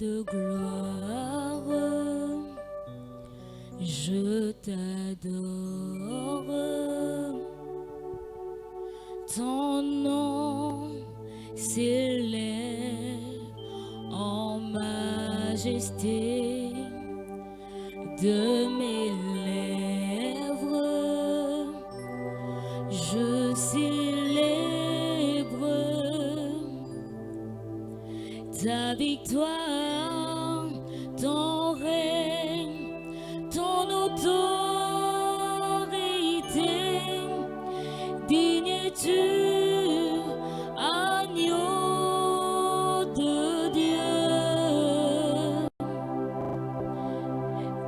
de gloire, je t'adore. Ton nom s'élève en majesté de mes lèvres. Je célèbre ta victoire, ton règne, ton autorité. Digne es-tu, agneau de Dieu.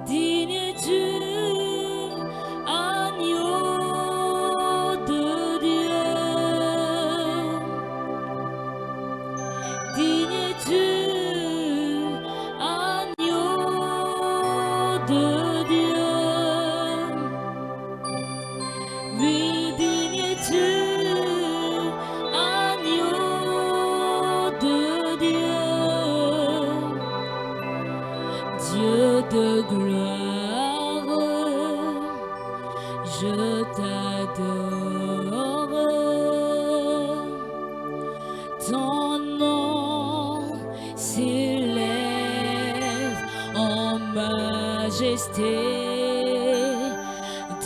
Digne es-tu, agneau de Dieu. Digne es-tu, agneau de Dieu. Oui, digne es-tu, agneau de Dieu. Dieu de gloire, je t'adore. Ton nom s'élève en majesté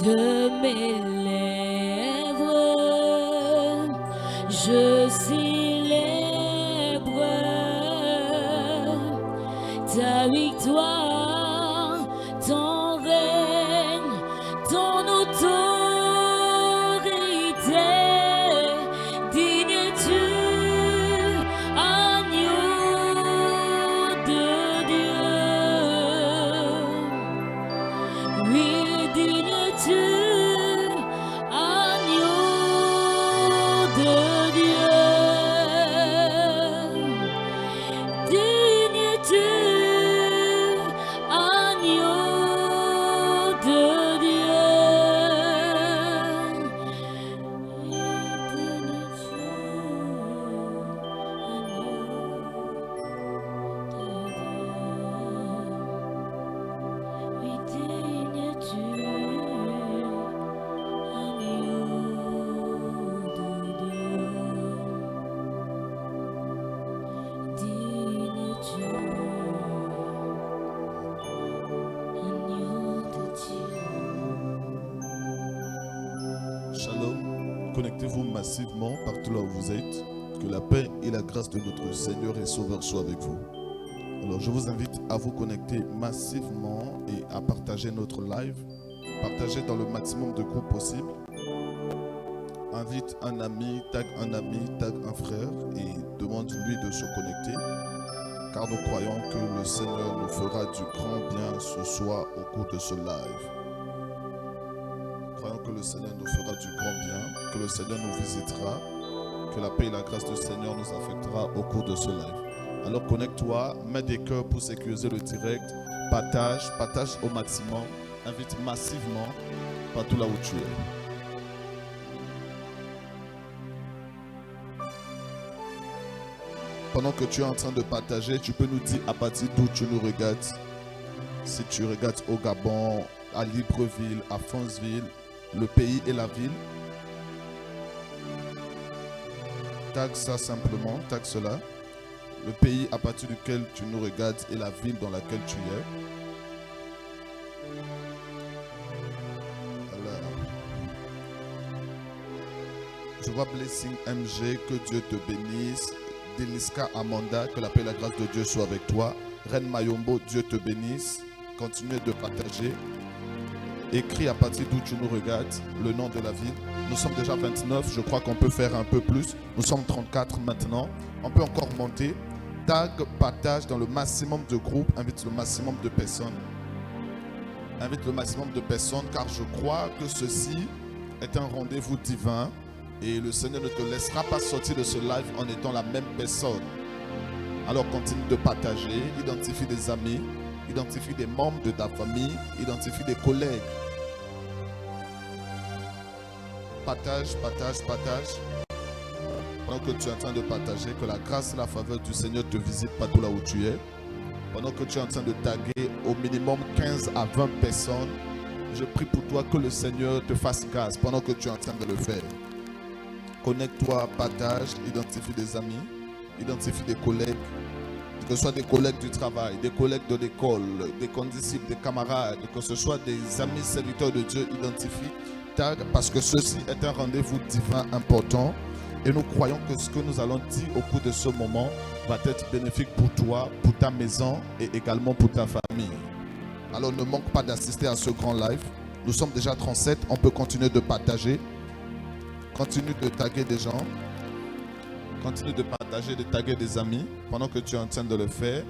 de mes lèvres. Je célèbre ta victoire, ton règne, ton autorité. Digne es-tu, agneau de Dieu. Oui, digne es-tu, agneau de Dieu. Digne es-tu, agneau de Dieu. Digne es-tu, oui, digne es-tu, agneau de Dieu. Digne es-tu, agneau de Dieu. Shalom, connectez-vous massivement partout là où vous êtes. Que la paix et la grâce de notre Seigneur et Sauveur soient avec vous. Alors je vous invite à vous connecter massivement et à partager notre live. Partagez dans le maximum de groupes possible. Invite un ami, tag un frère et demande-lui de se connecter. Car nous croyons que le Seigneur nous fera du grand bien ce soir au cours de ce live. Croyons que le Seigneur nous fera du grand bien, que le Seigneur nous visitera, que la paix et la grâce du Seigneur nous affectera au cours de ce live. Alors connecte-toi, mets des cœurs pour sécuriser le direct, partage au maximum, invite massivement partout là où tu es. Pendant que tu es en train de partager, tu peux nous dire à partir d'où tu nous regardes. Si tu regardes au Gabon, à Libreville, à Franceville, le pays et la ville. Tag ça simplement, tag cela. Le pays à partir duquel tu nous regardes et la ville dans laquelle tu es. Alors, je vois Blessing MG, que Dieu te bénisse. Deliska Amanda, que la paix et la grâce de Dieu soit avec toi. Reine Mayombo, Dieu te bénisse. Continuez de partager. Écris à partir d'où tu nous regardes le nom de la ville. Nous sommes déjà 29, je crois qu'on peut faire un peu plus. Nous sommes 34 maintenant. On peut encore monter. Tag, partage dans le maximum de groupes. Invite le maximum de personnes. Invite le maximum de personnes car je crois que ceci est un rendez-vous divin. Et le Seigneur ne te laissera pas sortir de ce live en étant la même personne. Alors continue de partager, identifie des amis, identifie des membres de ta famille, identifie des collègues. Partage. Pendant que tu es en train de partager, que la grâce et la faveur du Seigneur te visitent partout là où tu es. Pendant que tu es en train de taguer au minimum 15 à 20 personnes, je prie pour toi que le Seigneur te fasse grâce pendant que tu es en train de le faire. Connecte-toi, partage, identifie des amis, identifie des collègues, que ce soit des collègues du travail, des collègues de l'école, des condisciples, des camarades, que ce soit des amis serviteurs de Dieu, identifie, tag, parce que ceci est un rendez-vous divin important et nous croyons que ce que nous allons dire au cours de ce moment va être bénéfique pour toi, pour ta maison et également pour ta famille. Alors ne manque pas d'assister à ce grand live. Nous sommes déjà 37, on peut continuer de partager. Continue de taguer des gens. Continue de partager, de taguer des amis pendant que tu es en train de le faire.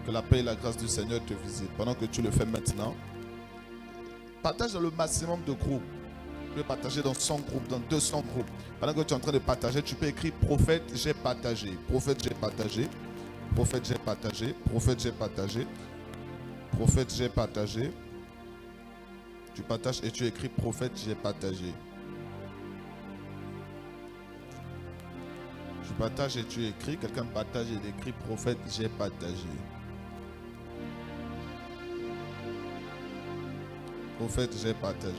Que la paix et la grâce du Seigneur te visitent. Pendant que tu le fais maintenant, partage dans le maximum de groupes. Tu peux partager dans 100 groupes, dans 200 groupes. Pendant que tu es en train de partager, tu peux écrire prophète, j'ai partagé. Prophète, j'ai partagé. Prophète, j'ai partagé. Prophète, j'ai partagé. Prophète, j'ai partagé. Tu partages et tu écris prophète, j'ai partagé. Tu partages et tu écris. Quelqu'un partage et il écrit prophète, j'ai partagé. Prophète, j'ai partagé.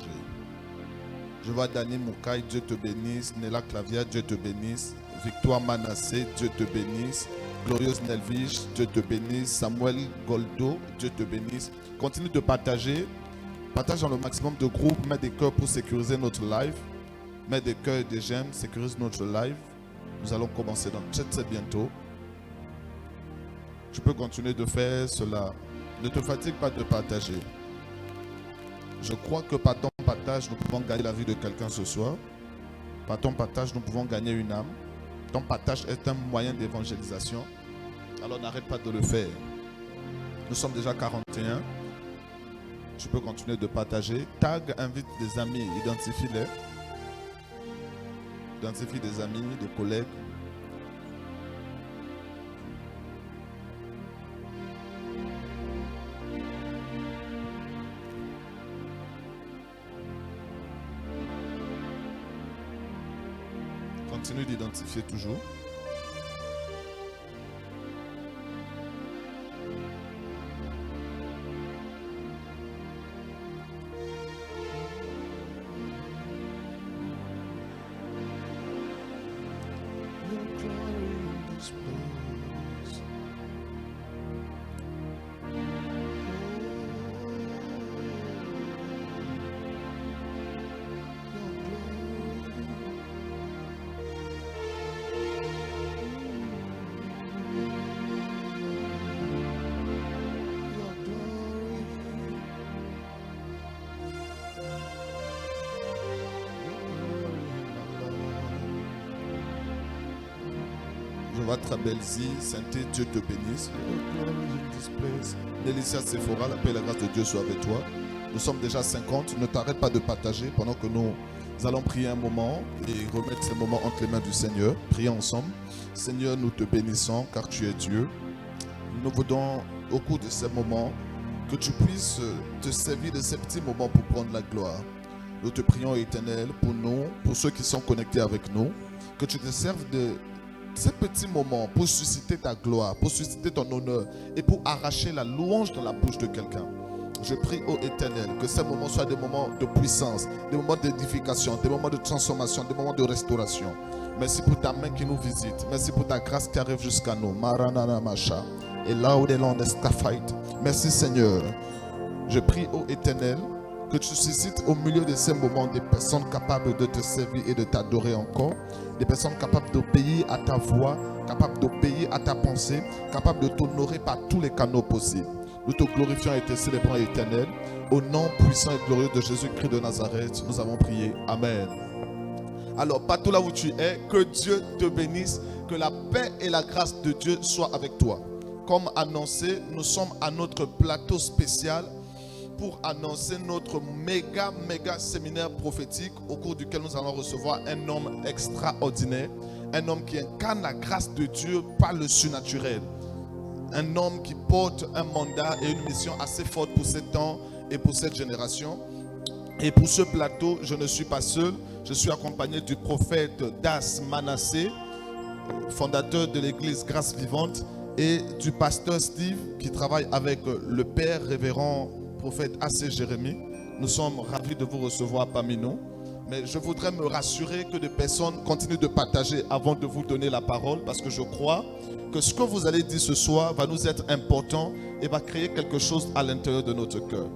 Je vois Dani Moukaï, Dieu te bénisse. Nela Clavia, Dieu te bénisse. Victoire Manassé, Dieu te bénisse. Glorieuse Nelvige, Dieu te bénisse. Samuel Goldo, Dieu te bénisse. Continue de partager. Partage dans le maximum de groupes. Mets des cœurs pour sécuriser notre live. Mets des cœurs et des j'aime. Sécurise notre live. Nous allons commencer dans très bientôt. Tu peux continuer de faire cela. Ne te fatigue pas de partager. Je crois que par ton partage, nous pouvons gagner la vie de quelqu'un ce soir. Par ton partage, nous pouvons gagner une âme. Ton partage est un moyen d'évangélisation. Alors n'arrête pas de le faire. Nous sommes déjà 41. Tu peux continuer de partager. Tag, invite des amis, identifie-les. Identifie des amis, des collègues. Continue d'identifier toujours. Je vois Trabelsi, Sainté, Dieu te bénisse. Nélicia Sephora, la paix et la grâce de Dieu soit avec toi. Nous sommes déjà 50. Ne t'arrête pas de partager pendant que nous allons prier un moment et remettre ces moments entre les mains du Seigneur. Prions ensemble. Seigneur, nous te bénissons car tu es Dieu. Nous voudons au cours de ces moments que tu puisses te servir de ces petits moments pour prendre la gloire. Nous te prions, Éternel, pour nous, pour ceux qui sont connectés avec nous, que tu te serves de ces petits moments pour susciter ta gloire, pour susciter ton honneur et pour arracher la louange dans la bouche de quelqu'un. Je prie, ô Éternel, que ces moments soient des moments de puissance, des moments d'édification, des moments de transformation, des moments de restauration. Merci pour ta main qui nous visite. Merci pour ta grâce qui arrive jusqu'à nous. Et là où merci Seigneur. Je prie, ô Éternel, que tu suscites au milieu de ces moments des personnes capables de te servir et de t'adorer encore. Des personnes capables d'obéir à ta voix, capables d'obéir à ta pensée, capables de t'honorer par tous les canaux possibles. Nous te glorifions et te célébrons, Éternel. Au nom puissant et glorieux de Jésus-Christ de Nazareth, nous avons prié. Amen. Alors, partout là où tu es, que Dieu te bénisse, que la paix et la grâce de Dieu soient avec toi. Comme annoncé, nous sommes à notre plateau spécial pour annoncer notre méga séminaire prophétique au cours duquel nous allons recevoir un homme extraordinaire, un homme qui incarne la grâce de Dieu par le surnaturel, un homme qui porte un mandat et une mission assez forte pour ce temps et pour cette génération. Et pour ce plateau, je ne suis pas seul, je suis accompagné du prophète Das Manassé, fondateur de l'église Grâce Vivante, et du pasteur Steve qui travaille avec le père révérend prophète A.C. Jérémie. Nous sommes ravis de vous recevoir parmi nous. Mais je voudrais me rassurer que des personnes continuent de partager avant de vous donner la parole, parce que je crois que ce que vous allez dire ce soir va nous être important et va créer quelque chose à l'intérieur de notre cœur.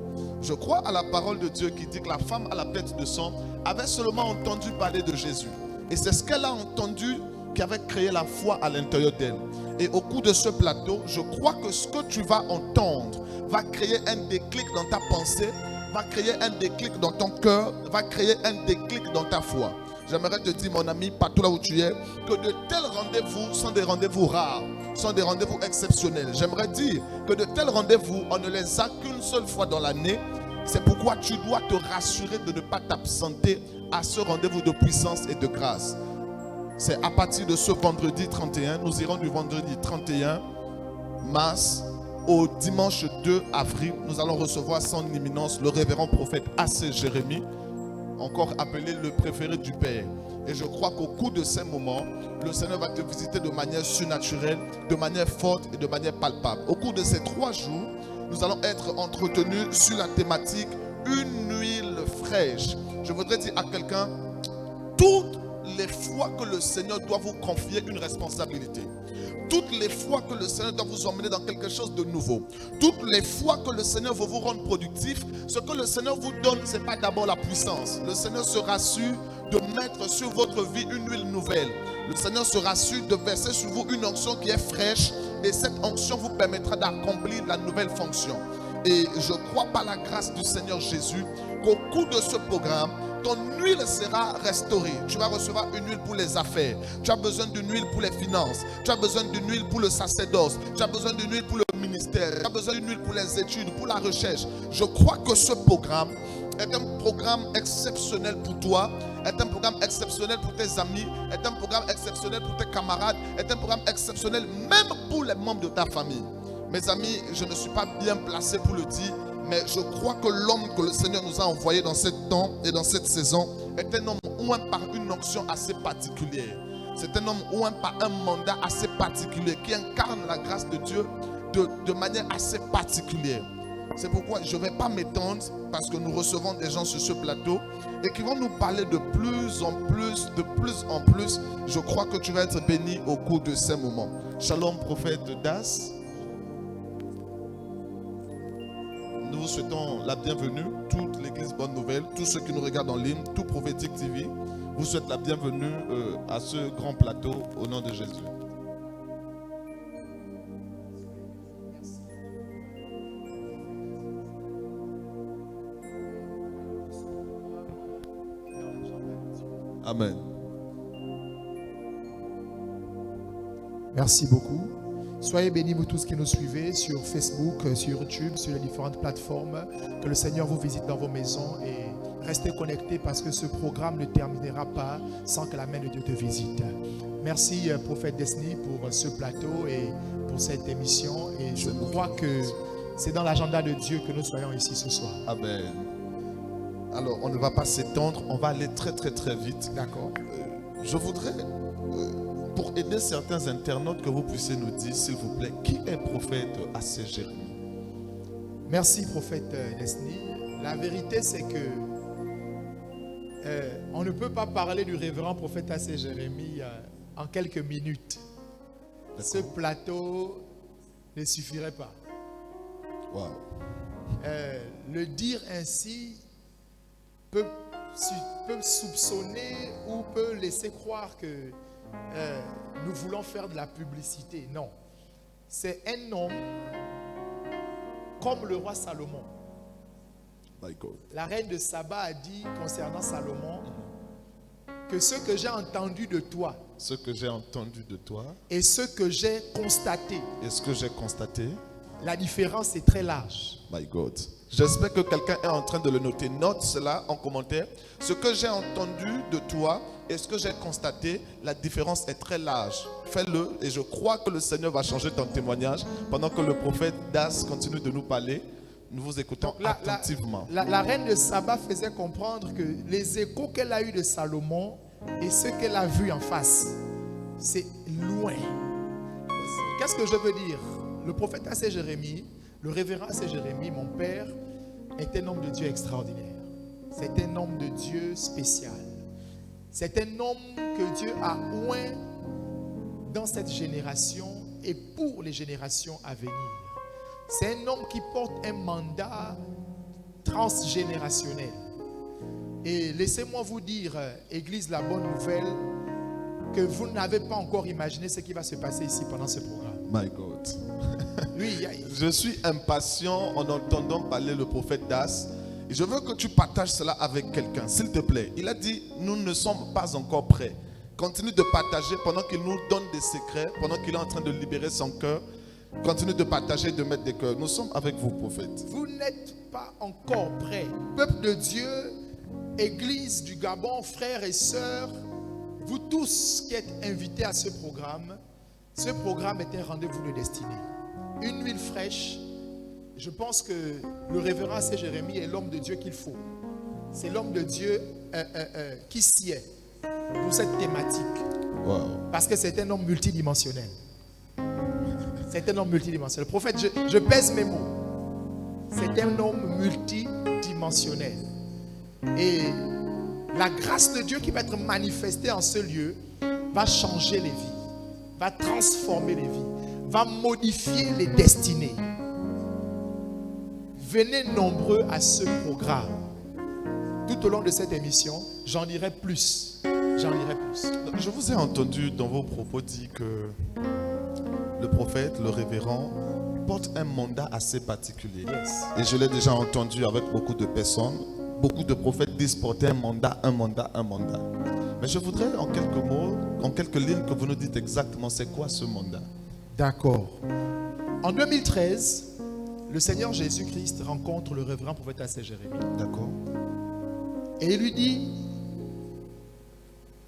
Je crois à la parole de Dieu qui dit que la femme à la tête de sang avait seulement entendu parler de Jésus. Et c'est ce qu'elle a entendu qui avait créé la foi à l'intérieur d'elle. Et au cours de ce plateau, je crois que ce que tu vas entendre va créer un déclic dans ta pensée, va créer un déclic dans ton cœur, va créer un déclic dans ta foi. J'aimerais te dire, mon ami, partout là où tu es, que de tels rendez-vous sont des rendez-vous rares, sont des rendez-vous exceptionnels. J'aimerais dire que de tels rendez-vous, on ne les a qu'une seule fois dans l'année. C'est pourquoi tu dois te rassurer de ne pas t'absenter à ce rendez-vous de puissance et de grâce. C'est à partir de ce vendredi 31, nous irons du vendredi 31 mars au dimanche 2 avril. Nous allons recevoir son éminence, le révérend prophète A.C. Jérémie, encore appelé le préféré du Père. Et je crois qu'au cours de ces moments, le Seigneur va te visiter de manière surnaturelle, de manière forte et de manière palpable. Au cours de ces 3 jours, nous allons être entretenus sur la thématique une huile fraîche. Je voudrais dire à quelqu'un, toutes les fois que le Seigneur doit vous confier une responsabilité, toutes les fois que le Seigneur doit vous emmener dans quelque chose de nouveau, toutes les fois que le Seigneur veut vous rendre productif, ce que le Seigneur vous donne, ce n'est pas d'abord la puissance. Le Seigneur se rassure de mettre sur votre vie une huile nouvelle. Le Seigneur se rassure de verser sur vous une onction qui est fraîche, et cette onction vous permettra d'accomplir la nouvelle fonction. Et je crois par la grâce du Seigneur Jésus qu'au cours de ce programme, ton huile sera restaurée. Tu vas recevoir une huile pour les affaires. Tu as besoin d'une huile pour les finances. Tu as besoin d'une huile pour le sacerdoce. Tu as besoin d'une huile pour le ministère. Tu as besoin d'une huile pour les études, pour la recherche. Je crois que ce programme est un programme exceptionnel pour toi, est un programme exceptionnel pour tes amis, est un programme exceptionnel pour tes camarades, est un programme exceptionnel même pour les membres de ta famille. Mes amis, je ne suis pas bien placé pour le dire, mais je crois que l'homme que le Seigneur nous a envoyé dans ce temps et dans cette saison est un homme oint par une onction assez particulière. C'est un homme oint par un mandat assez particulier qui incarne la grâce de Dieu de manière assez particulière. C'est pourquoi je ne vais pas m'étendre, parce que nous recevons des gens sur ce plateau et qui vont nous parler de plus en plus, de plus en plus. Je crois que tu vas être béni au cours de ces moments. Shalom, prophète Das. Nous vous souhaitons la bienvenue, toute l'église Bonne Nouvelle, tous ceux qui nous regardent en ligne, tout Prophétique TV, vous souhaite la bienvenue à ce grand plateau au nom de Jésus. Amen. Merci beaucoup. Soyez bénis, vous tous qui nous suivez sur Facebook, sur YouTube, sur les différentes plateformes. Que le Seigneur vous visite dans vos maisons et restez connectés parce que ce programme ne terminera pas sans que la main de Dieu te visite. Merci, prophète Desni, pour ce plateau et pour cette émission. Et je crois que c'est dans l'agenda de Dieu que nous soyons ici ce soir. Amen. Alors, on ne va pas s'étendre, on va aller très vite. D'accord. Je voudrais, pour aider certains internautes, que vous puissiez nous dire, s'il vous plaît, qui est prophète A.C. Jérémie? Merci, prophète Desni. La vérité, c'est que on ne peut pas parler du révérend prophète A.C. Jérémie en quelques minutes. Ce plateau ne suffirait pas. Wow. Le dire ainsi peut soupçonner ou peut laisser croire que nous voulons faire de la publicité. Non. C'est un homme comme le roi Salomon. My God. La reine de Saba a dit concernant Salomon que ce que j'ai entendu de toi Ce que j'ai entendu de toi et ce que j'ai constaté, et ce que j'ai constaté, la différence est très large. my God. J'espère que quelqu'un est en train de le noter. Note cela en commentaire. Ce que j'ai entendu de toi et ce que j'ai constaté, la différence est très large. Fais-le et je crois que le Seigneur va changer ton témoignage pendant que le prophète Das continue de nous parler. Nous vous écoutons attentivement. La reine de Saba faisait comprendre que les échos qu'elle a eus de Salomon et ce qu'elle a vu en face, c'est loin. Qu'est-ce que je veux dire? Le prophète Assé Jérémie, le révérend Assé Jérémie, mon père, est un homme de Dieu extraordinaire. C'est un homme de Dieu spécial. C'est un homme que Dieu a oint dans cette génération et pour les générations à venir. C'est un homme qui porte un mandat transgénérationnel. Et laissez-moi vous dire, Église La Bonne Nouvelle, que vous n'avez pas encore imaginé ce qui va se passer ici pendant ce programme. My God. Lui, Je suis impatient en entendant parler le prophète Das. Et je veux que tu partages cela avec quelqu'un, s'il te plaît. Il a dit, nous ne sommes pas encore prêts. Continue de partager pendant qu'il nous donne des secrets, pendant qu'il est en train de libérer son cœur. Continue de partager, de mettre des cœurs. Nous sommes avec vous, prophète. vous n'êtes pas encore prêts. Peuple de Dieu, Église du Gabon, frères et sœurs, vous tous qui êtes invités à ce programme est un rendez-vous de destinée. Une huile fraîche. Je pense que le révérend Assé Jérémie est l'homme de Dieu qu'il faut. C'est l'homme de Dieu qui sied pour cette thématique. Wow. Parce que c'est un homme multidimensionnel. C'est un homme multidimensionnel. Le prophète, je pèse mes mots. C'est un homme multidimensionnel. Et la grâce de Dieu qui va être manifestée en ce lieu va changer les vies, va transformer les vies, va modifier les destinées. Venez nombreux à ce programme. Tout au long de cette émission, j'en dirai plus. J'en dirai plus. Je vous ai entendu dans vos propos dire que le prophète, le révérend, porte un mandat assez particulier. Yes. Et je l'ai déjà entendu avec beaucoup de personnes. Beaucoup de prophètes disent porter un mandat. Mais je voudrais en quelques mots, en quelques lignes, que vous nous dites exactement c'est quoi ce mandat. D'accord. En 2013, le Seigneur Jésus-Christ rencontre le révérend prophète Assé Jérémie. D'accord. Et il lui dit,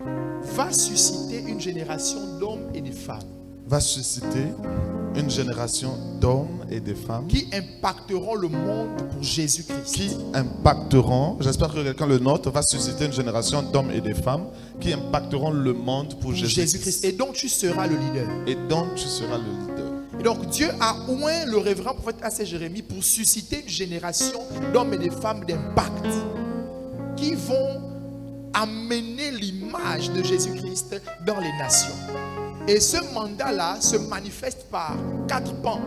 va susciter une génération d'hommes et de femmes Va susciter une génération d'hommes et de femmes qui impacteront le monde pour Jésus-Christ. qui impacteront, j'espère que quelqu'un le note, va susciter une génération d'hommes et de femmes qui impacteront le monde pour Jésus-Christ. Et donc tu seras le leader. Et donc tu seras le leader. Et donc Dieu a oint le révérend prophète Assé Jérémie pour susciter une génération d'hommes et de femmes d'impact qui vont amener l'image de Jésus-Christ dans les nations. Et ce mandat-là se manifeste par 4 pans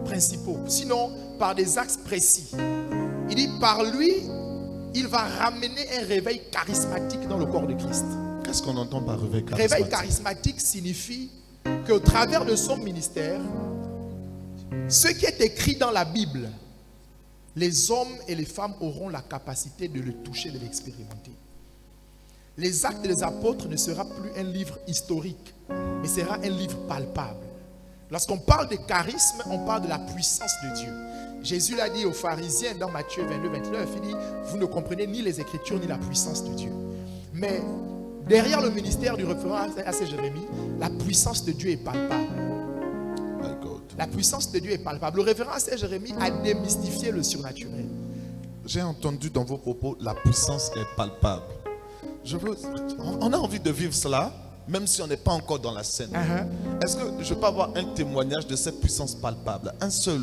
principaux, sinon par des axes précis. Il dit, par lui, il va ramener un réveil charismatique dans le corps de Christ. Qu'est-ce qu'on entend par réveil charismatique? Réveil charismatique signifie qu'au travers de son ministère, ce qui est écrit dans la Bible, les hommes et les femmes auront la capacité de le toucher, de l'expérimenter. Les Actes des Apôtres ne sera plus un livre historique, mais sera un livre palpable. Lorsqu'on parle de charisme, on parle de la puissance de Dieu. Jésus l'a dit aux pharisiens dans Matthieu 22, 29, il dit, vous ne comprenez ni les Écritures ni la puissance de Dieu. Mais derrière le ministère du révérend Assé Jérémie, la puissance de Dieu est palpable. My God. La puissance de Dieu est palpable. Le révérend Assé Jérémie a démystifié le surnaturel. J'ai entendu dans vos propos, la puissance est palpable. On a envie de vivre cela, même si on n'est pas encore dans la scène. Est-ce que je peux avoir un témoignage de cette puissance palpable? Un seul.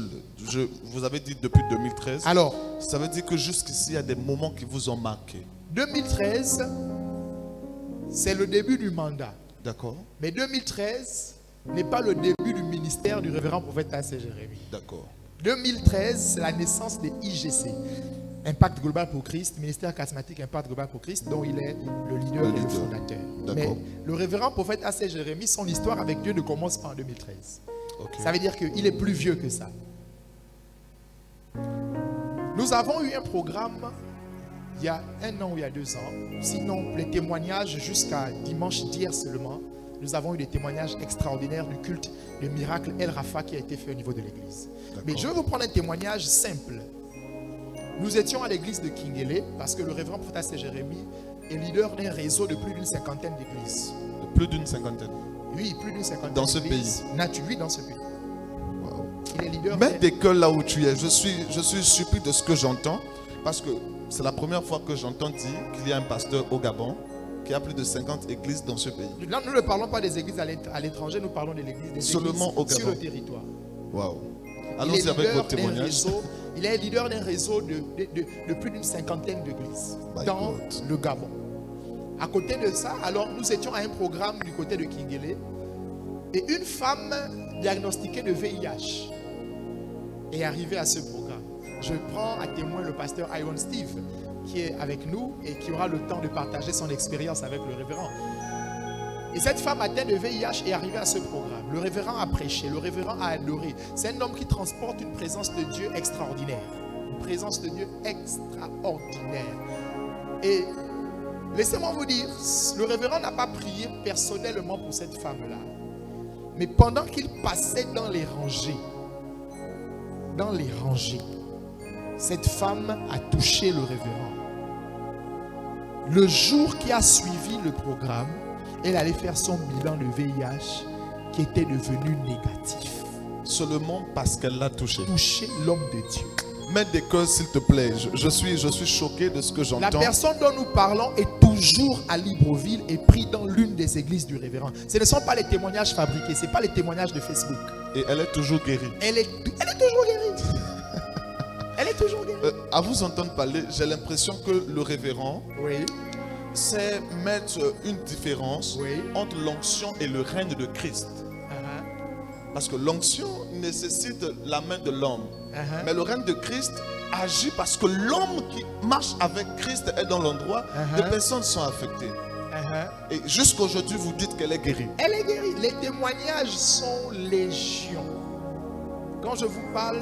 Vous avez dit depuis 2013. Alors, ça veut dire que jusqu'ici, il y a des moments qui vous ont marqué. 2013, c'est le début du mandat. D'accord? Mais 2013 n'est pas le début du ministère du révérend prophète Assé Jérémie. D'accord. 2013, c'est la naissance des IGC. Impact Global pour Christ, ministère charismatique Impact Global pour Christ, dont il est le leader et le fondateur. Mais D'accord. le révérend prophète Assé Jérémie, son histoire avec Dieu ne commence pas en 2013. Ok. Ça veut dire qu'il est plus vieux que ça. Nous avons eu un programme il y a 1 an ou il y a 2 ans. Sinon, les témoignages jusqu'à dimanche d'hier seulement, nous avons eu des témoignages extraordinaires du culte, le miracle El Rafa qui a été fait au niveau de l'église. Mais je vais vous prendre un témoignage simple. Nous étions à l'église de Kingele parce que le révérend prophète Assé Jérémie est leader d'un réseau de plus d'une 50aine d'églises. Plus d'une 50aine. Oui, plus d'une 50aine Dans ce d'églises. Oui, dans ce pays. Wow. Il est leader. Mets des cœurs là où tu es. Je suis surpris de ce que j'entends parce que c'est la première fois que j'entends dire qu'il y a un pasteur au Gabon qu'il y a plus de 50 églises dans ce pays. Là, nous ne parlons pas des églises à l'étranger, nous parlons de l'église des Seulement au églises sur Gabon. le territoire. Waouh. Il est Allons-y avec leader votre d'un témoignage. réseau- Il est leader d'un réseau de plus d'une cinquantaine d'églises My dans God. le Gabon. À côté de ça, alors nous étions à un programme du côté de Kingele et une femme diagnostiquée de VIH est arrivée à ce programme. Je prends à témoin le pasteur Iron Steve qui est avec nous et qui aura le temps de partager son expérience avec le révérend. Et cette femme atteinte de VIH est arrivée à ce programme. Le révérend a prêché, le révérend a adoré. C'est un homme qui transporte une présence de Dieu extraordinaire. Une présence de Dieu extraordinaire. Et laissez-moi vous dire, le révérend n'a pas prié personnellement pour cette femme-là. Mais pendant qu'il passait dans les rangées, cette femme a touché le révérend. Le jour qui a suivi le programme, elle allait faire son bilan de VIH qui était devenu négatif. Seulement parce qu'elle l'a touché. Toucher l'homme de Dieu. Mets des cœurs s'il te plaît. Je suis choqué de ce que La j'entends. personne dont nous parlons est toujours à Libreville et prie dans l'une des églises du révérend. Ce ne sont pas les témoignages fabriqués, ce n'est pas les témoignages de Facebook. Et elle est toujours guérie. Elle est toujours guérie. Elle est toujours guérie. À vous entendre parler, j'ai l'impression que le révérend Oui, sait mettre une différence oui. entre l'onction et le règne de Christ. Uh-huh, Parce que l'onction nécessite la main de l'homme. uh-huh. Mais le règne de Christ agit parce que l'homme qui marche avec Christ est dans l'endroit, Uh-huh. des personnes sont affectées. Uh-huh. Et jusqu'aujourd'hui, vous dites qu'elle est guérie. Elle est guérie. Les témoignages sont légion. Quand je vous parle,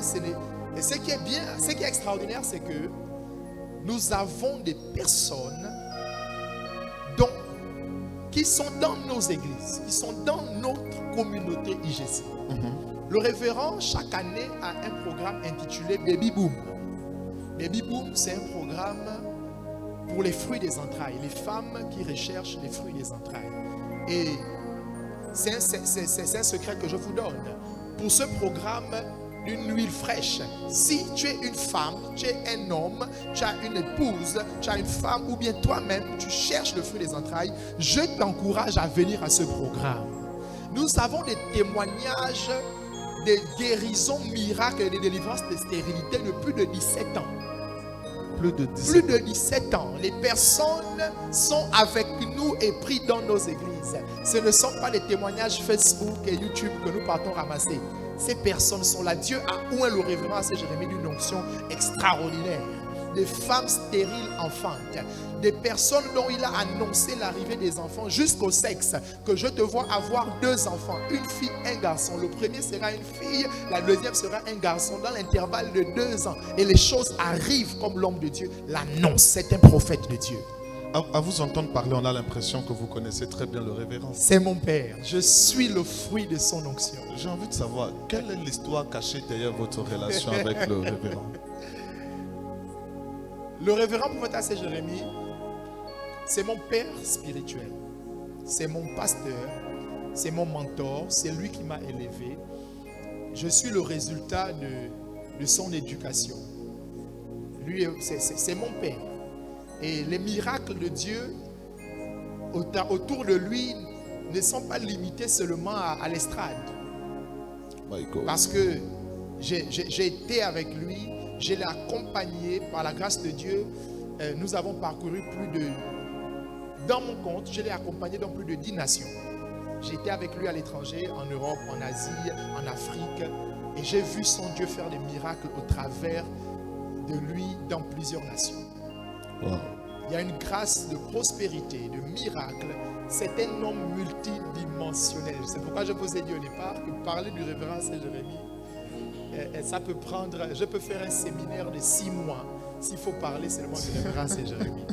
et ce qui est bien, ce qui est extraordinaire, c'est que nous avons des personnes qui sont dans nos églises, qui sont dans notre communauté IGC. Le révérend, chaque année, a un programme intitulé Baby Boom. Baby Boom, c'est un programme pour les fruits des entrailles, les femmes qui recherchent les fruits des entrailles. Et c'est un secret que je vous donne. Pour ce programme, une huile fraîche. Si tu es une femme, tu es un homme, tu as une épouse, tu as une femme ou bien toi-même, tu cherches le fruit des entrailles, je t'encourage à venir à ce programme. Nous avons des témoignages de guérisons miracles et de délivrance de stérilité de plus de 17 ans. Plus de 10 Plus de 17 ans. Les personnes sont avec nous et prient dans nos églises. Ce ne sont pas les témoignages Facebook et YouTube que nous partons ramasser. Ces personnes sont là. Dieu a oint le révérend C. Jérémie d'une onction extraordinaire. Des femmes stériles enfantes. Des personnes dont il a annoncé l'arrivée des enfants jusqu'au sexe. Que je te vois avoir 2 enfants. Une fille, un garçon. Le premier sera une fille. La deuxième sera un garçon. Dans l'intervalle de 2 ans. Et les choses arrivent comme l'homme de Dieu l'annonce. C'est un prophète de Dieu. À vous entendre parler, on a l'impression que vous connaissez très bien le révérend. C'est mon père. Je suis le fruit de son onction. J'ai envie de savoir, quelle est l'histoire cachée derrière votre relation avec le révérend? Le révérend prophète C. Jérémie, c'est mon père spirituel. C'est mon pasteur. C'est mon mentor. C'est lui qui m'a élevé. Je suis le résultat de son éducation. Lui, c'est mon père. Et les miracles de Dieu autour de lui ne sont pas limités seulement à l'estrade. My God. Parce que j'ai été avec lui, je l'ai accompagné par la grâce de Dieu. Nous avons parcouru dans mon compte, je l'ai accompagné dans plus de 10 nations. J'étais avec lui à l'étranger, en Europe, en Asie, en Afrique. Et j'ai vu son Dieu faire des miracles au travers de lui dans plusieurs nations. Wow. Il y a une grâce de prospérité, de miracle. C'est un homme multidimensionnel. C'est pourquoi je vous ai dit au départ que parler du révérend C. Jérémie, ça peut prendre, je peux faire un séminaire de 6 mois s'il faut parler seulement du révérend C. Jérémie.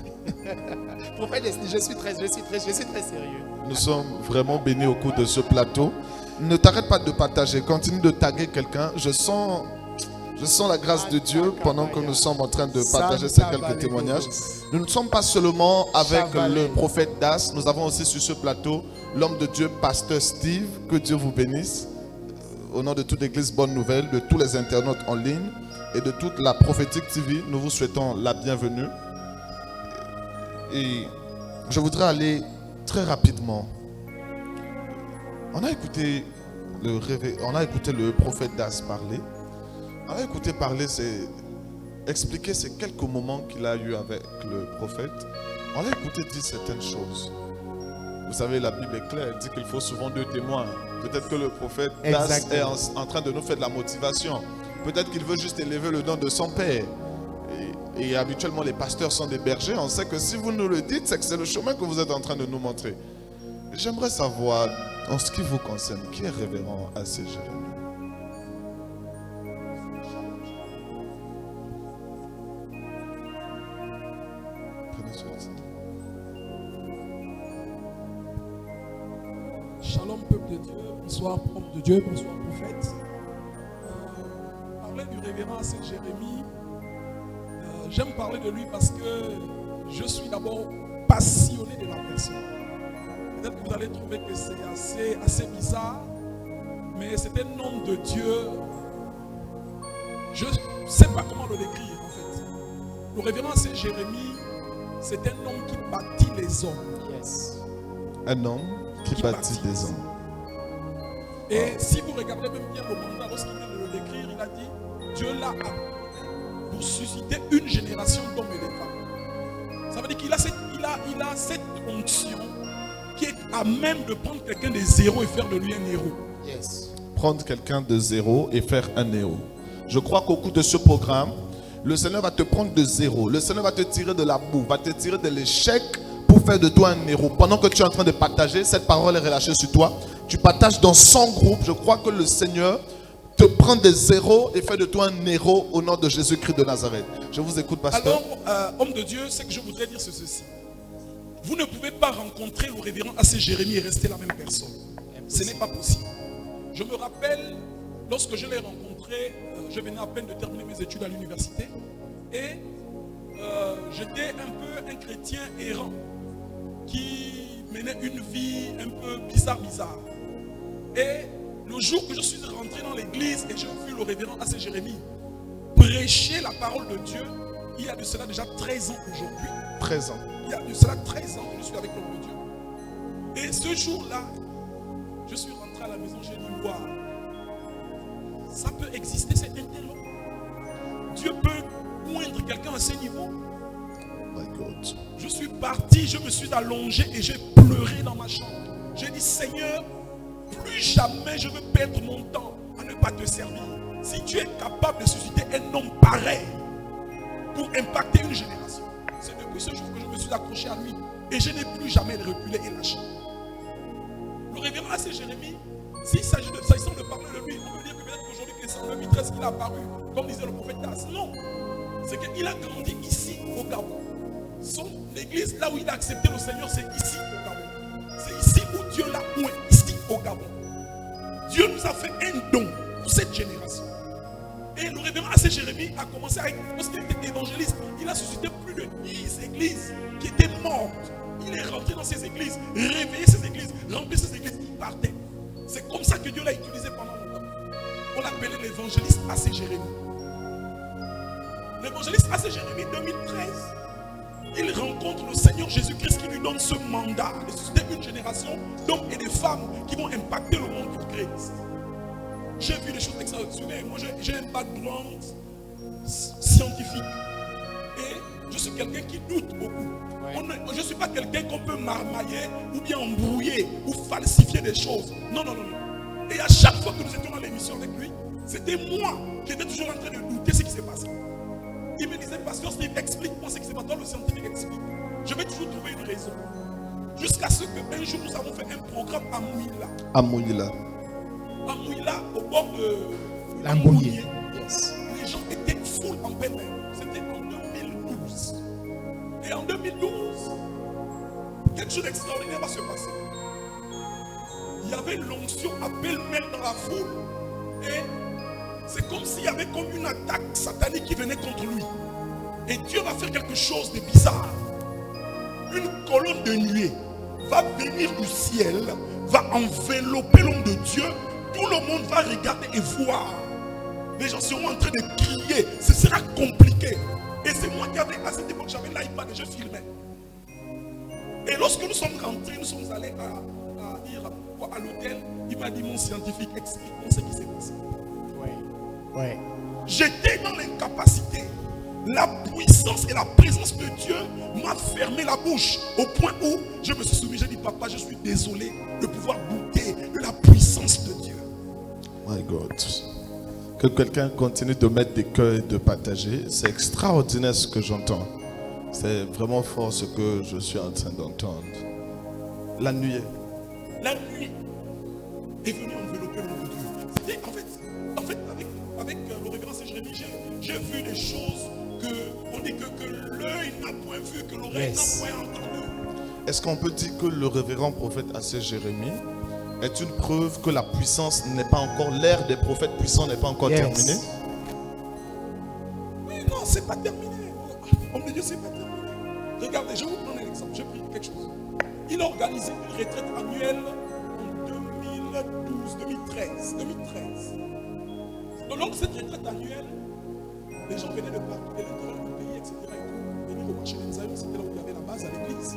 Prophète Leslie, je suis très sérieux. Nous sommes vraiment bénis au cours de ce plateau. Ne t'arrête pas de partager, continue de taguer quelqu'un. Je sens la grâce de Dieu pendant que nous sommes en train de partager ces quelques témoignages. Nous ne sommes pas seulement avec le prophète Das, nous avons aussi sur ce plateau l'homme de Dieu, pasteur Steve. Que Dieu vous bénisse. Au nom de toute l'église Bonne Nouvelle, de tous les internautes en ligne et de toute la prophétique TV, nous vous souhaitons la bienvenue. Et Je voudrais aller très rapidement. On a écouté le prophète Das parler. On a écouté parler, expliquer ces quelques moments qu'il a eu avec le prophète. On a écouté dire certaines choses. Vous savez, la Bible est claire, elle dit qu'il faut souvent 2 témoins. Peut-être que le prophète Das est en train de nous faire de la motivation. Peut-être qu'il veut juste élever le nom de son père. Et habituellement, les pasteurs sont des bergers. On sait que si vous nous le dites, c'est que c'est le chemin que vous êtes en train de nous montrer. J'aimerais savoir, en ce qui vous concerne, qui est révérend A.C. Jérémie? Prenez celui-ci. Shalom peuple de Dieu, bonsoir homme de Dieu, bonsoir prophète. Parler du révérend A.C. Jérémie, j'aime parler de lui parce que je suis d'abord passionné de la personne. Peut-être que vous allez trouver que c'est assez bizarre, mais c'est un homme de Dieu. Je ne sais pas comment le décrire en fait. Le révérend A.C. Jérémie, c'est un homme qui bâtit les hommes. Yes. Un homme qui bâtit des hommes. Et si vous regardez même bien le mandat, lorsqu'il vient de le décrire, il a dit Dieu l'a appelé pour susciter une génération d'hommes et de femmes. Ça veut dire qu'il a cette onction qui est à même de prendre quelqu'un de zéro et faire de lui un héros. Yes. Prendre quelqu'un de zéro et faire un héros. Je crois qu'au cours de ce programme, le Seigneur va te prendre de zéro. Le Seigneur va te tirer de la boue, va te tirer de l'échec pour faire de toi un héros. Pendant que tu es en train de partager, cette parole est relâchée sur toi. Tu partages dans 100 groupes. Je crois que le Seigneur te prend des zéros et fait de toi un héros au nom de Jésus-Christ de Nazareth. Je vous écoute, pasteur. Alors, homme de Dieu, ce que je voudrais dire, c'est ceci. Vous ne pouvez pas rencontrer le révérend A.C. Jérémie et rester la même personne. Ce n'est pas possible. Je me rappelle, lorsque je l'ai rencontré, je venais à peine de terminer mes études à l'université. Et j'étais un peu un chrétien errant qui menait une vie un peu bizarre. Et le jour que je suis rentré dans l'église et j'ai vu le révérend A.C. Jérémie prêcher la parole de Dieu, il y a de cela déjà 13 ans aujourd'hui. 13 ans. Il y a de cela 13 ans que je suis avec l'homme de Dieu. Et ce jour-là, je suis rentré à la maison, j'ai dit, waouh, ça peut exister, c'est intéressant. Dieu peut moindre quelqu'un à ce niveau. My God. Je suis parti, je me suis allongé et j'ai pleuré dans ma chambre. J'ai dit, Seigneur, plus jamais je veux perdre mon temps à ne pas te servir. Si tu es capable de susciter un homme pareil pour impacter une génération, c'est depuis ce jour que je me suis accroché à lui et je n'ai plus jamais reculé et lâché. Le révérend A.C. Jérémie, s'il s'agit de parler de lui, on peut dire que peut-être qu'aujourd'hui, c'est en 2013 qu'il a apparu, comme disait le prophète Das. Non, c'est qu'il a grandi ici au Gabon. Son église, là où il a accepté le Seigneur, c'est ici au Gabon. C'est ici où Dieu l'a oint, ici au Gabon. Dieu nous a fait un don pour cette génération. Et le révérend A.C. Jérémie a commencé à être, lorsqu'il était évangéliste, il a suscité plus de 10 églises qui étaient mortes. Il est rentré dans ces églises, réveillé ces églises, rempli ces églises, il partait. C'est comme ça que Dieu l'a utilisé pendant longtemps. On l'appelait l'évangéliste A.C. Jérémie. L'évangéliste A.C. Jérémie 2013, il rencontre le Seigneur Jésus-Christ qui lui donne ce mandat de susciter une génération d'hommes et de femmes qui vont impacter le monde du Christ. J'ai vu des choses extraordinaires. Moi, j'ai un background scientifique. Et je suis quelqu'un qui doute beaucoup. Je ne suis pas quelqu'un qu'on peut marmailler ou bien embrouiller ou falsifier des choses. Non, non, non, non. Et à chaque fois que nous étions dans l'émission avec lui, c'était moi qui étais toujours en train de douter ce qui s'est passé. Il me disait, pasteur Steve, explique-moi ce qui s'est passé. Toi, le scientifique explique. Je vais toujours trouver une raison. Jusqu'à ce qu'un jour, nous avons fait un programme à Mouila. À Mouila. À Mouila, au bord de L'Ambouillet. Yes. Les gens étaient full en pêle-mêle. C'était en 2012. Et en 2012, quelque chose d'extraordinaire va se passer. Il y avait l'onction à pêle-mêle dans la foule. Et c'est comme s'il y avait comme une attaque satanique qui venait contre lui. Et Dieu va faire quelque chose de bizarre. Une colonne de nuée va venir du ciel, va envelopper l'homme de Dieu. Tout le monde va regarder et voir. Les gens seront en train de crier. Ce sera compliqué. Et c'est moi qui avais, à cette époque, j'avais l'iPad et je filmais. Et lorsque nous sommes rentrés, nous sommes allés à l'hôtel, il m'a dit, mon scientifique, explique-moi ce qui s'est passé. Ouais. J'étais dans l'incapacité. La puissance et la présence de Dieu m'a fermé la bouche au point où je me suis soumis, j'ai dit, papa, je suis désolé de pouvoir goûter de la puissance de Dieu. My God. Que quelqu'un continue de mettre des cœurs et de partager. C'est extraordinaire ce que j'entends. C'est vraiment fort ce que je suis en train d'entendre. La nuit. La nuit est venue envelopper le monde de Dieu. C'était en fait avec le révérend Saint Jérémie, j'ai vu des choses que on dit que l'œil n'a point vu, que l'oreille Yes. n'a point entendu. Est-ce qu'on peut dire que le révérend prophète Assé Jérémie est une preuve que la puissance n'est pas encore, l'ère des prophètes puissants n'est pas encore Yes. terminée? Oui, non, c'est pas terminé. Homme de Dieu, c'est pas terminé. Regardez, je vais vous prendre un exemple. J'ai pris quelque chose. Il a organisé une retraite annuelle en 2013. Donc, lors de cette retraite annuelle, les gens venaient de partout, de l'intérieur du pays, etc. Venir au marché des Zion, c'était là où il y avait la base à l'église.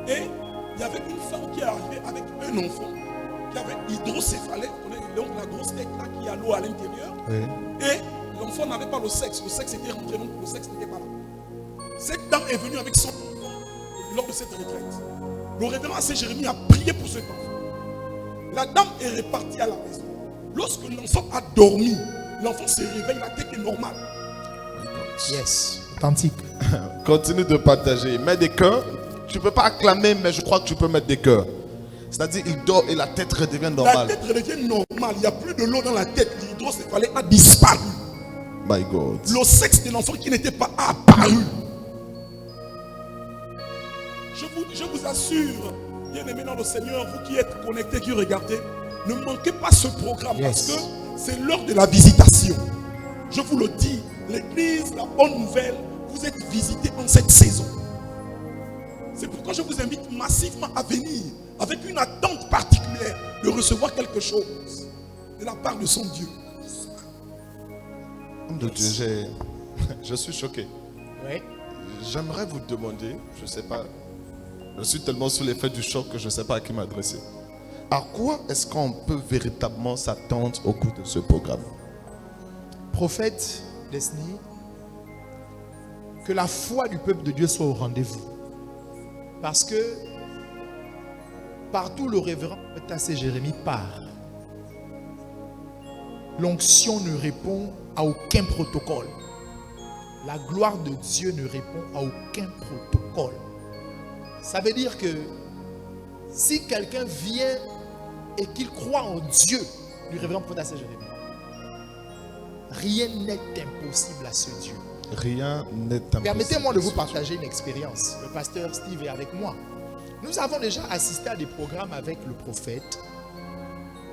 Et il y avait une femme qui est arrivée avec un enfant qui avait hydrocéphalée, on connaît donc la grosse tête là qui a l'eau à l'intérieur. Oui. Et l'enfant n'avait pas le sexe était rentré, donc le sexe n'était pas là. Cette dame est venue avec son enfant lors de cette retraite. Le révérend Assé Jérémie a prié pour cet enfant. La dame est repartie à la maison. Lorsque l'enfant a dormi, l'enfant se réveille, la tête est normale. Yes. Authentique. Continue de partager. Mets des cœurs. Tu ne peux pas acclamer, mais je crois que tu peux mettre des cœurs. C'est-à-dire, il dort et la tête redevient La normale. tête redevient normale. Il n'y a plus de l'eau dans la tête. L'hydrocéphalée a disparu. My God. Le sexe de l'enfant qui n'était pas apparu. Je vous assure, bien aimé dans le Seigneur, vous qui êtes connectés, qui regardez, ne manquez pas ce programme Yes. parce que c'est l'heure de la visitation. Je vous le dis, l'église, la bonne nouvelle, vous êtes visités en cette saison. C'est pourquoi je vous invite massivement à venir avec une attente particulière de recevoir quelque chose de la part de son Dieu. Homme de Dieu, je suis choqué. Oui. J'aimerais vous demander, je ne sais pas, je suis tellement sous l'effet du choc que je ne sais pas à qui m'adresser. À quoi est-ce qu'on peut véritablement s'attendre au cours de ce programme? Prophète Leslie, que la foi du peuple de Dieu soit au rendez-vous. Parce que partout le révérend Assé Jérémie part, l'onction ne répond à aucun protocole. La gloire de Dieu ne répond à aucun protocole. Ça veut dire que si quelqu'un vient et qu'il croit en Dieu, du révérend prophète Assé Jérémie, rien n'est impossible à ce Dieu. Rien n'est impossible. Permettez-moi de vous partager une expérience. Le pasteur Steve est avec moi. Nous avons déjà assisté à des programmes avec le prophète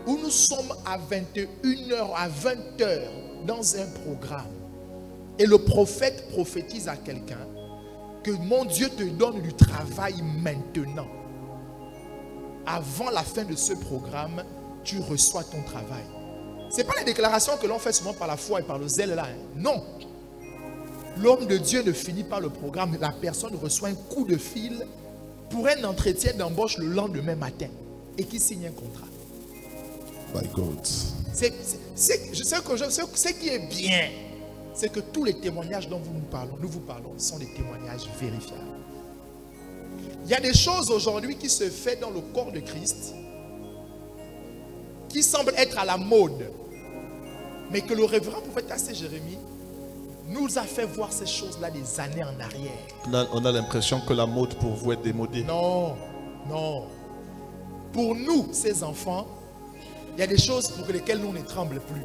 où nous sommes à 21h, à 20h dans un programme. Et le prophète prophétise à quelqu'un que mon Dieu te donne du travail maintenant. Avant la fin de ce programme, tu reçois ton travail. Ce n'est pas les déclarations que l'on fait souvent par la foi et par le zèle là. Non. L'homme de Dieu ne finit pas le programme. La personne reçoit un coup de fil pour un entretien d'embauche le lendemain matin et qui signe un contrat. My God. Ce qui est bien, c'est que tous les témoignages dont nous vous parlons sont des témoignages vérifiables. Il y a des choses aujourd'hui qui se font dans le corps de Christ qui semblent être à la mode, mais que le révérend prophète Assé Jérémie nous a fait voir ces choses-là des années en arrière. On a l'impression que la mode pour vous est démodée. Non, non. Pour nous, ces enfants, il y a des choses pour lesquelles nous ne tremblons plus.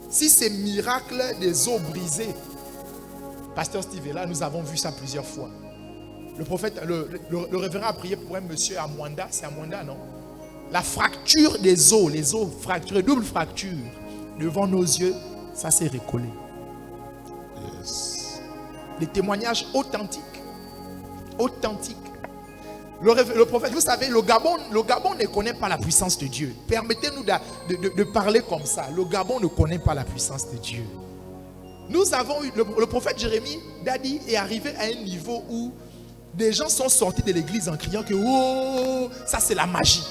Si ces miracles des eaux brisées, Pasteur Steve est là, nous avons vu ça plusieurs fois. Le prophète, le révérend a prié pour un monsieur à Mwanda, c'est à Mwanda, non? La fracture des os, les os fracturés, double fracture, devant nos yeux, ça s'est recollé. Yes. Des témoignages authentiques. Authentiques. Le prophète, vous savez, le Gabon ne connaît pas la puissance de Dieu. Permettez-nous de parler comme ça. Le Gabon ne connaît pas la puissance de Dieu. Nous avons eu, le prophète Jérémie, Dadi, est arrivé à un niveau où Des gens sont sortis de l'église en criant que oh, ça c'est la magie.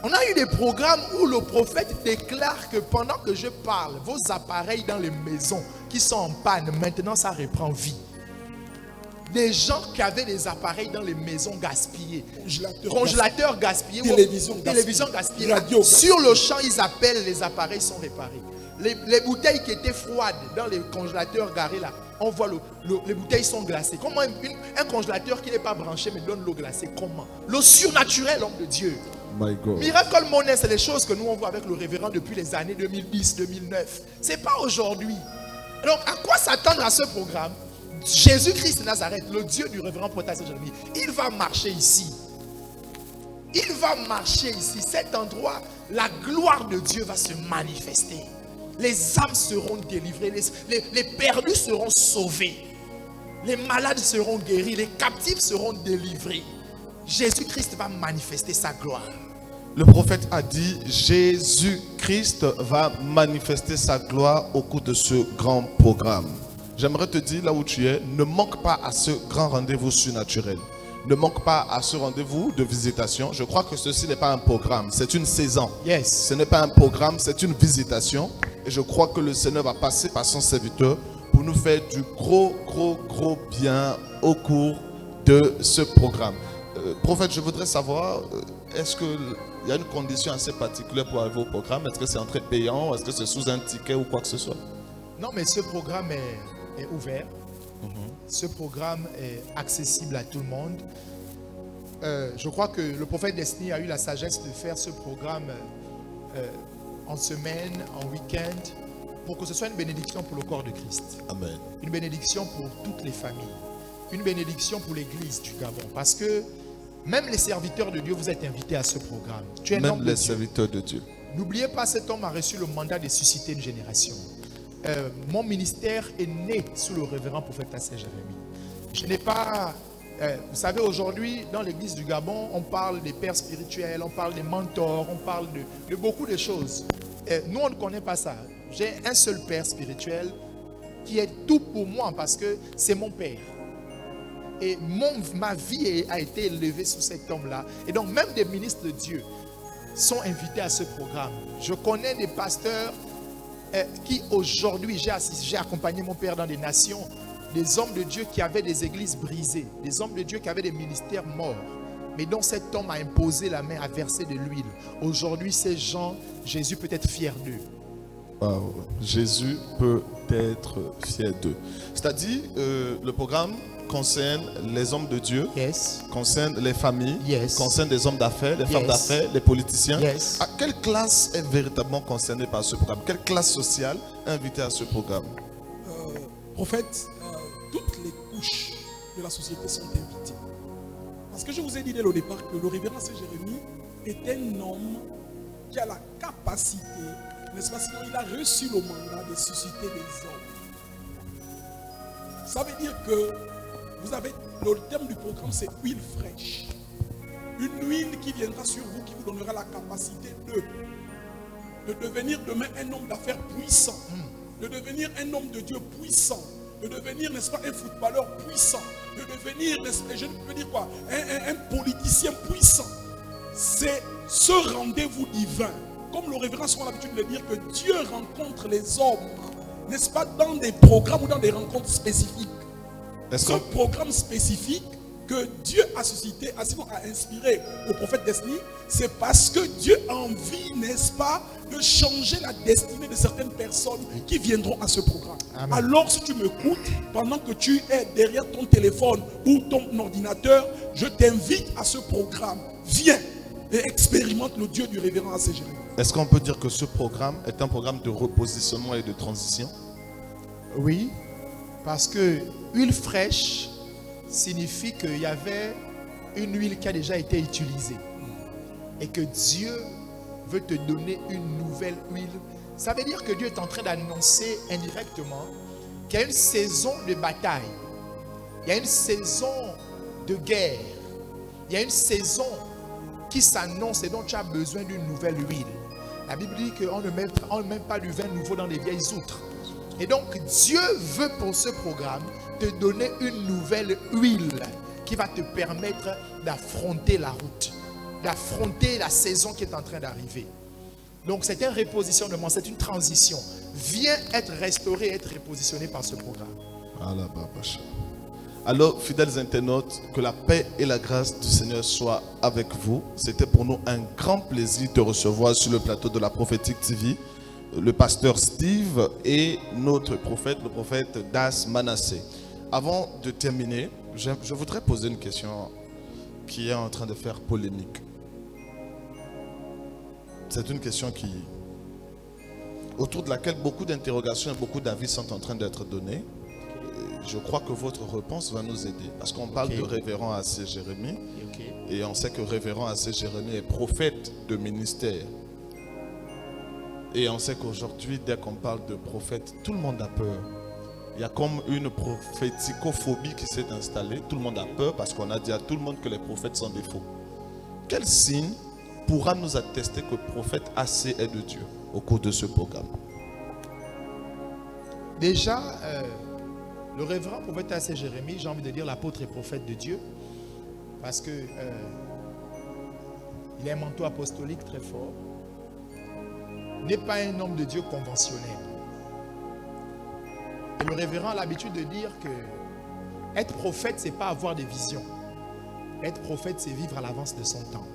On a eu des programmes où le prophète déclare que pendant que je parle, vos appareils dans les maisons qui sont en panne, maintenant ça reprend vie. Des gens qui avaient des appareils dans les maisons gaspillés, congélateurs gaspillés, télévision gaspillée, radio sur le champ ils appellent, les appareils sont réparés. Les bouteilles qui étaient froides dans les congélateurs garés là, on voit les bouteilles sont glacées. Comment un congélateur qui n'est pas branché mais donne l'eau glacée? Comment? L'eau surnaturelle, homme de Dieu. My God. Miracle Money, c'est les choses que nous on voit avec le révérend depuis les années 2010-2009. C'est pas aujourd'hui. Donc à quoi s'attendre à ce programme? Jésus-Christ de Nazareth, le Dieu du révérend prophète Jérémie, il va marcher ici. Il va marcher ici. Cet endroit, la gloire de Dieu va se manifester. Les âmes seront délivrées, les perdus seront sauvés, les malades seront guéris, les captifs seront délivrés. Jésus-Christ va manifester sa gloire. Le prophète a dit, Jésus-Christ va manifester sa gloire au cours de ce grand programme. J'aimerais te dire, là où tu es, ne manque pas à ce grand rendez-vous surnaturel. Ne manque pas à ce rendez-vous de visitation. Je crois que ceci n'est pas un programme, c'est une saison. Yes. Ce n'est pas un programme, c'est une visitation. Et je crois que le Seigneur va passer par son serviteur pour nous faire du gros bien au cours de ce programme. Prophète, je voudrais savoir, est-ce qu'il y a une condition assez particulière pour arriver au programme? Est-ce que c'est entrée payant? Est-ce que c'est sous un ticket ou quoi que ce soit? Non, mais ce programme est ouvert. Ce programme est accessible à tout le monde. Je crois que le prophète Destiny a eu la sagesse de faire ce programme en semaine, en week-end, pour que ce soit une bénédiction pour le corps de Christ. Amen. Une bénédiction pour toutes les familles. Une bénédiction pour l'église du Gabon. Parce que même les serviteurs de Dieu, vous êtes invités à ce programme. Tu es un homme Même de les Dieu. serviteurs de Dieu. N'oubliez pas, cet homme a reçu le mandat de susciter une génération. Mon ministère est né sous le révérend prophète Tassé Jérémie. Je n'ai pas... vous savez, aujourd'hui, dans l'église du Gabon, on parle des pères spirituels, on parle des mentors, on parle de beaucoup de choses. Nous, on ne connaît pas ça. J'ai un seul père spirituel qui est tout pour moi parce que c'est mon père. Et ma vie a été élevée sous cet homme-là. Et donc, même des ministres de Dieu sont invités à ce programme. Je connais des pasteurs qui aujourd'hui, j'ai accompagné mon père dans des nations, des hommes de Dieu qui avaient des églises brisées, des hommes de Dieu qui avaient des ministères morts, mais dont cet homme a imposé la main, a versé de l'huile. Aujourd'hui, ces gens, Jésus peut être fier d'eux. Wow. Jésus peut être fier d'eux. C'est-à-dire, le programme concerne les hommes de Dieu, Yes. concerne les familles, Yes. concerne les hommes d'affaires, les femmes Yes. d'affaires, les politiciens. Yes. À quelle classe est véritablement concernée par ce programme? Quelle classe sociale est invitée à ce programme? Prophète, toutes les couches de la société sont invitées. Parce que je vous ai dit dès le départ que le révérend C. Jérémie est un homme qui a la capacité, n'est-ce pas, sinon il a reçu le mandat de susciter des hommes. Ça veut dire que vous avez, le terme du programme c'est huile fraîche. Une huile qui viendra sur vous, qui vous donnera la capacité de devenir demain un homme d'affaires puissant, de devenir un homme de Dieu puissant, de devenir, n'est-ce pas, un footballeur puissant, de devenir, n'est-ce pas, je peux dire quoi, un politicien puissant. C'est ce rendez-vous divin, comme le révérend a l'habitude de dire, que Dieu rencontre les hommes, n'est-ce pas, dans des programmes ou dans des rencontres spécifiques. Ce programme spécifique que Dieu a suscité, a inspiré au prophète Destiny, c'est parce que Dieu a envie, n'est-ce pas, de changer la destinée de certaines personnes qui viendront à ce programme. Amen. Alors si tu m'écoutes, pendant que tu es derrière ton téléphone ou ton ordinateur, je t'invite à ce programme. Viens et expérimente le Dieu du révérend A.C. Jérémie. Est-ce qu'on peut dire que ce programme est un programme de repositionnement et de transition? Oui, parce que huile fraîche signifie qu'il y avait une huile qui a déjà été utilisée et que Dieu veut te donner une nouvelle huile. Ça veut dire que Dieu est en train d'annoncer indirectement qu'il y a une saison de bataille, il y a une saison de guerre, il y a une saison qui s'annonce et dont tu as besoin d'une nouvelle huile. La Bible dit qu'on ne met pas du vin nouveau dans les vieilles outres. Et donc, Dieu veut pour ce programme te donner une nouvelle huile qui va te permettre d'affronter la route, d'affronter la saison qui est en train d'arriver. Donc, c'est un repositionnement, c'est une transition. Viens être restauré, être repositionné par ce programme. Alors, fidèles internautes, que la paix et la grâce du Seigneur soient avec vous. C'était pour nous un grand plaisir de te recevoir sur le plateau de la Prophétique TV, le pasteur Steve et notre prophète, le prophète Das Manasseh. Avant de terminer, je voudrais poser une question qui est en train de faire polémique. C'est une question autour de laquelle beaucoup d'interrogations et beaucoup d'avis sont en train d'être donnés. Je crois que votre réponse va nous aider. Parce qu'on parle de révérend A.C. Jérémie. Et on sait que révérend A.C. Jérémie est prophète de ministère. Et on sait qu'aujourd'hui, dès qu'on parle de prophète, tout le monde a peur. Il y a comme une prophéticophobie qui s'est installée. Tout le monde a peur parce qu'on a dit à tout le monde que les prophètes sont des faux. Quel signe pourra nous attester que le prophète A.C. est de Dieu au cours de ce programme? Déjà, le révérend prophète A.C. Jérémie, j'ai envie de dire l'apôtre et prophète de Dieu, parce que il a un manteau apostolique très fort. N'est pas un homme de Dieu conventionnel. Et le révérend a l'habitude de dire que être prophète, c'est pas avoir des visions. Être prophète, c'est vivre à l'avance de son temps.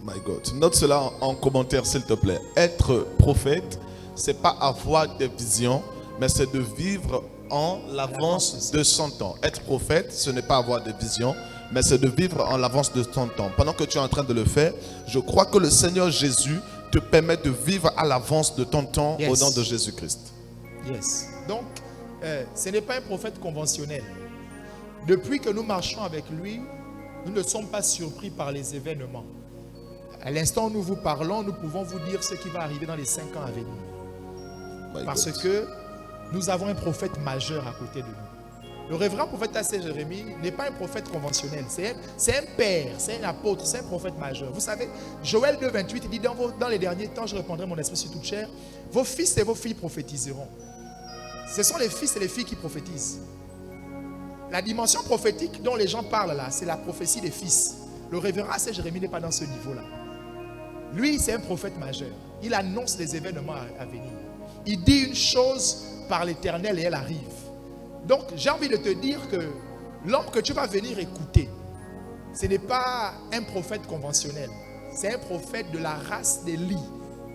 My God. Note cela en commentaire, s'il te plaît. Être prophète, c'est pas avoir des visions, mais c'est de vivre en l'avance de son temps. Être prophète, ce n'est pas avoir des visions, mais c'est de vivre en l'avance de son temps. Pendant que tu es en train de le faire, je crois que le Seigneur Jésus te permet de vivre à l'avance de ton temps au nom de Jésus-Christ. Yes. Donc, ce n'est pas un prophète conventionnel. Depuis que nous marchons avec lui, nous ne sommes pas surpris par les événements. À l'instant où nous vous parlons, nous pouvons vous dire ce qui va arriver dans les 5 ans à venir. Parce que nous avons un prophète majeur à côté de nous. Le révérend prophète A.C. Jérémie n'est pas un prophète conventionnel. C'est un père, c'est un apôtre, c'est un prophète majeur. Vous savez, Joël 2,28, il dit dans les derniers temps, je répandrai mon esprit sur toute chair. Vos fils et vos filles prophétiseront. Ce sont les fils et les filles qui prophétisent. La dimension prophétique dont les gens parlent là, c'est la prophétie des fils. Le révérend A.C. Jérémie n'est pas dans ce niveau-là. Lui, c'est un prophète majeur. Il annonce les événements à venir. Il dit une chose par l'Éternel et elle arrive. Donc, j'ai envie de te dire que l'homme que tu vas venir écouter, ce n'est pas un prophète conventionnel. C'est un prophète de la race d'Élie,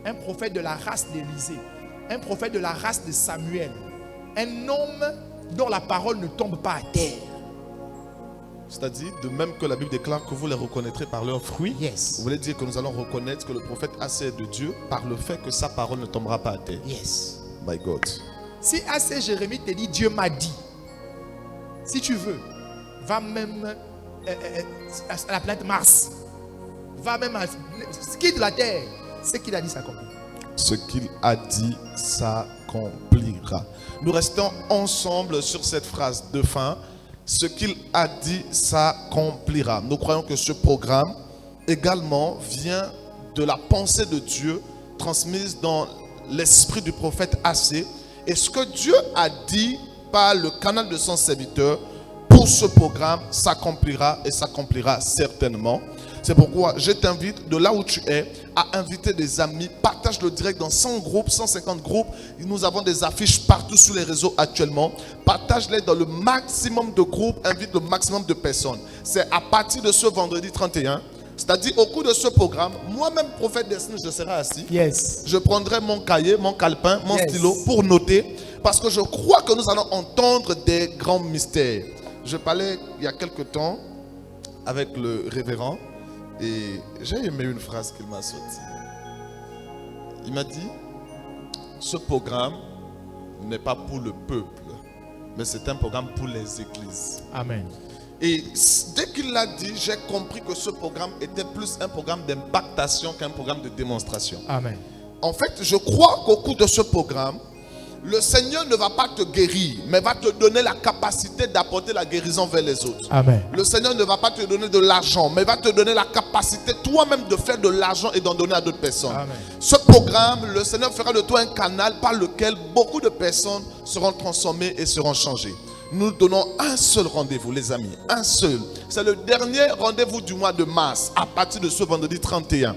un prophète de la race d'Élisée, un prophète de la race de Samuel. Un homme dont la parole ne tombe pas à terre. C'est-à-dire, de même que la Bible déclare que vous les reconnaîtrez par leurs fruits, Yes. vous voulez dire que nous allons reconnaître que le prophète A.C. est de Dieu par le fait que sa parole ne tombera pas à terre. Yes. My God. Si A.C. Jérémie te dit Dieu m'a dit, si tu veux, va même à la planète Mars, va même quitte la terre, ce qu'il a dit s'accomplit. Ce qu'il a dit s'accomplira. Nous restons ensemble sur cette phrase de fin. Ce qu'il a dit s'accomplira. Nous croyons que ce programme également vient de la pensée de Dieu transmise dans l'esprit du prophète A.C. Et ce que Dieu a dit par le canal de son serviteur pour ce programme s'accomplira et s'accomplira certainement. C'est pourquoi je t'invite de là où tu es à inviter des amis. Partage le direct dans 100 groupes, 150 groupes. Nous avons des affiches partout sur les réseaux actuellement. Partage-les dans le maximum de groupes. Invite le maximum de personnes. C'est à partir de ce vendredi 31. C'est-à-dire au cours de ce programme, moi-même prophète Destiny, je serai assis. Yes. Je prendrai mon cahier, mon calepin, mon stylo pour noter. Parce que je crois que nous allons entendre des grands mystères. Je parlais il y a quelque temps avec le révérend. Et j'ai aimé une phrase qu'il m'a sortie. Il m'a dit, ce programme n'est pas pour le peuple, mais c'est un programme pour les églises. Amen. Et dès qu'il l'a dit, j'ai compris que ce programme était plus un programme d'impactation qu'un programme de démonstration. Amen. En fait, je crois qu'au cours de ce programme, Le Seigneur ne va pas te guérir, mais va te donner la capacité d'apporter la guérison vers les autres. Amen. Le Seigneur ne va pas te donner de l'argent, mais va te donner la capacité toi-même de faire de l'argent et d'en donner à d'autres personnes. Amen. Ce programme, le Seigneur fera de toi un canal par lequel beaucoup de personnes seront transformées et seront changées. Nous donnons un seul rendez-vous, les amis, un seul. C'est le dernier rendez-vous du mois de mars, à partir de ce vendredi 31.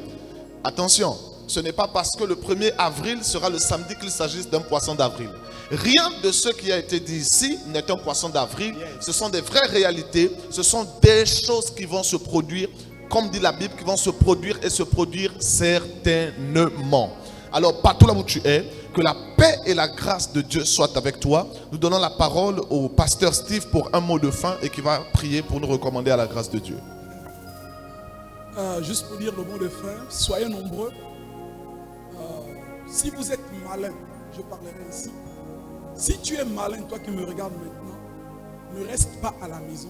Attention, ce n'est pas parce que le 1er avril sera le samedi qu'il s'agisse d'un poisson d'avril. Rien de ce qui a été dit ici n'est un poisson d'avril. Ce sont des vraies réalités. Ce sont des choses qui vont se produire, comme dit la Bible, qui vont se produire et se produire certainement. Alors, partout là où tu es, que la paix et la grâce de Dieu soient avec toi. Nous donnons la parole au pasteur Steve pour un mot de fin et qui va prier pour nous recommander à la grâce de Dieu. Juste pour dire le mot de fin, soyez nombreux. Si vous êtes malin, je parlerai ici. Si tu es malin, toi qui me regardes maintenant, ne reste pas à la maison.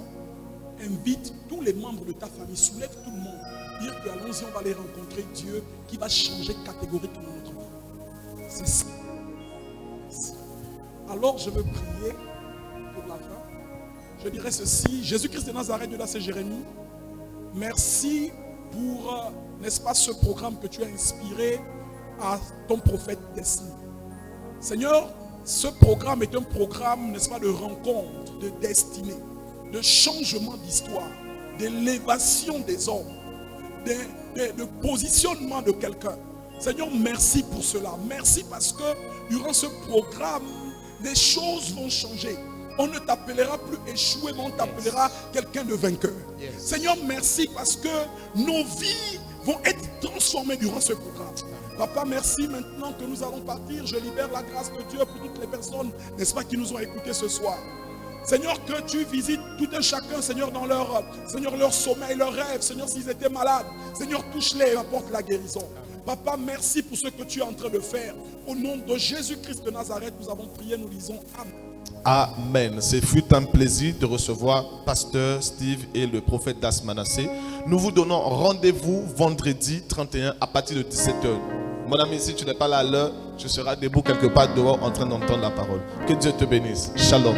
Invite tous les membres de ta famille, soulève tout le monde. Dire que allons-y, on va aller rencontrer Dieu qui va changer catégoriquement notre vie. C'est ça. Alors je veux prier pour la fin. Je dirais ceci, Jésus-Christ de Nazareth, de là c'est Jérémie. Merci pour, n'est-ce pas, ce programme que tu as inspiré à ton prophète Destin. Seigneur, ce programme est un programme, n'est-ce pas, de rencontre, de destinée, de changement d'histoire, d'élévation des hommes, de positionnement de quelqu'un. Seigneur, merci pour cela. Merci parce que durant ce programme, des choses vont changer. On ne t'appellera plus échoué, mais on t'appellera quelqu'un de vainqueur. Seigneur, merci parce que nos vies vont être transformées durant ce programme. Papa, merci. Maintenant que nous allons partir, je libère la grâce de Dieu pour toutes les personnes, n'est-ce pas, qui nous ont écoutés ce soir. Seigneur, que tu visites tout un chacun, Seigneur, dans leur sommeil, leurs rêves. Seigneur, s'ils étaient malades, Seigneur, touche-les et apporte la guérison. Papa, merci pour ce que tu es en train de faire. Au nom de Jésus-Christ de Nazareth, nous avons prié, nous disons Amen. Amen. Ce fut un plaisir de recevoir Pasteur Steve et le prophète Das Manasseh. Nous vous donnons rendez-vous vendredi 31 à partir de 17h. Mon ami, si tu n'es pas là à l'heure, tu seras debout quelque part dehors en train d'entendre la parole. Que Dieu te bénisse. Shalom.